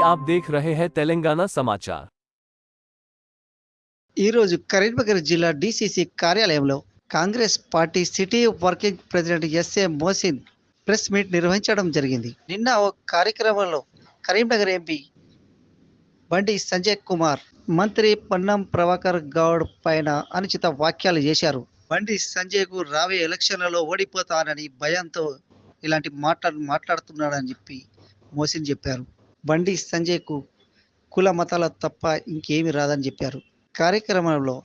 आप देख रहे हैं तेलंगाना समाचार। ఈ రోజు కరీంనగర్ జిల్లా డిసిసి కార్యాలయంలో Congress party city working president SA Mohsin press meet నిర్వహించడం జరిగింది. నిన్న ఒక కార్యక్రమంలో కరీంనగర్ ఎంపీ బండి సంజయ్ కుమార్ మంత్రి పొన్నం ప్రభాకర్ గౌడ్ పైన అనుచిత వ్యాఖ్యలు చేశారు. బండి సంజయ్ కు రాబోయే ఎలక్షన్లలో ఓడిపోతానని భయంతో ఇలాంటి మాట్లాడుతున్నాడని చెప్పి మోసిన్ చెప్పారు. బండి సంజయ్ కు కుల మతాల తప్ప ఇంకేమీ రాదని చెప్పారు. కార్యక్రమంలో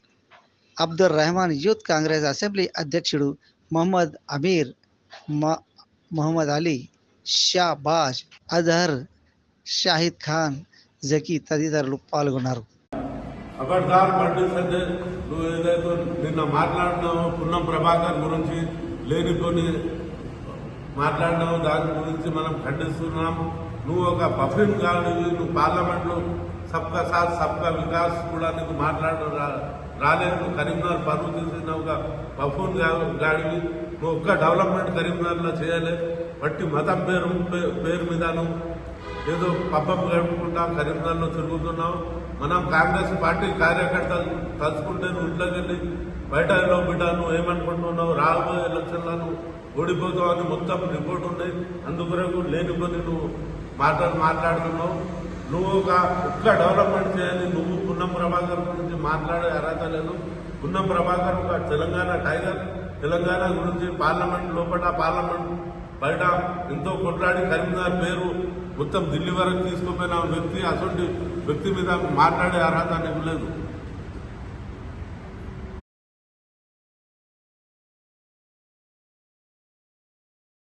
అబ్దుల్ రెహమాన్ యూత్ కాంగ్రెస్ అసెంబ్లీ అధ్యక్షుడు మొహమ్మద్ అమీర్, మొహమ్మద్ అలీ, షాబాజ్, అజహర్, షాహిద్ ఖాన్, జకీ తదితరులు పాల్గొన్నారు. ఖబర్దార్ బండి సంజయ్, నువ్వు ఏదైతే నిన్న మాట్లాడినావో పున్నం ప్రభాకర్ గురించి లేనిపోని మాట్లాడినావు, దాని గురించి మనం ఖండిస్తున్నాం. నువ్వు ఒక బఫిన్ గాడివి, నువ్వు పార్లమెంట్లో సబ్కా సాత్ సబ్కా వికాస్ కూడా నీకు మాట్లాడడం రాలేదు. కరీంనగర్ పరువు తీసిన ఒక బఫూన్ గాడివి, నువ్వు ఒక్క డెవలప్మెంట్ కరీంనగర్లో చేయలేదు. బట్టి మతం పేరు మీద నువ్వు ఏదో పబ్బం గడుపుకుంటా కరీంనగర్లో తిరుగుతున్నావు. మనం కాంగ్రెస్ పార్టీ కార్యకర్తలు తలుచుకుంటే నువ్వు ఇంట్లోకి వెళ్ళి బయట బిడ్డ నువ్వు ఏమనుకుంటున్నావు, రాబోయే ఎలక్షన్లను ఓడిపోతావు అని మొత్తం రిపోర్ట్ ఉన్నాయి. అందుకొరకు లేనిపోని నువ్వు మాట్లాడుతున్నావు. నువ్వు ఒక్క డెవలప్మెంట్ చేయాలి. నువ్వు పున్నం ప్రభాకర్ గురించి మాట్లాడే అర్హత లేదు. పున్నం ప్రభాకర్ ఒక తెలంగాణ టైగర్. తెలంగాణ గురించి పార్లమెంట్ లోపల పార్లమెంట్ బయట ఎంతో కొట్లాడి కరీంనగర్ పేరు మొత్తం ఢిల్లీ వరకు తీసుకుపోయిన వ్యక్తి. అటువంటి వ్యక్తి మీద మాట్లాడే అర్హత నీకు లేదు.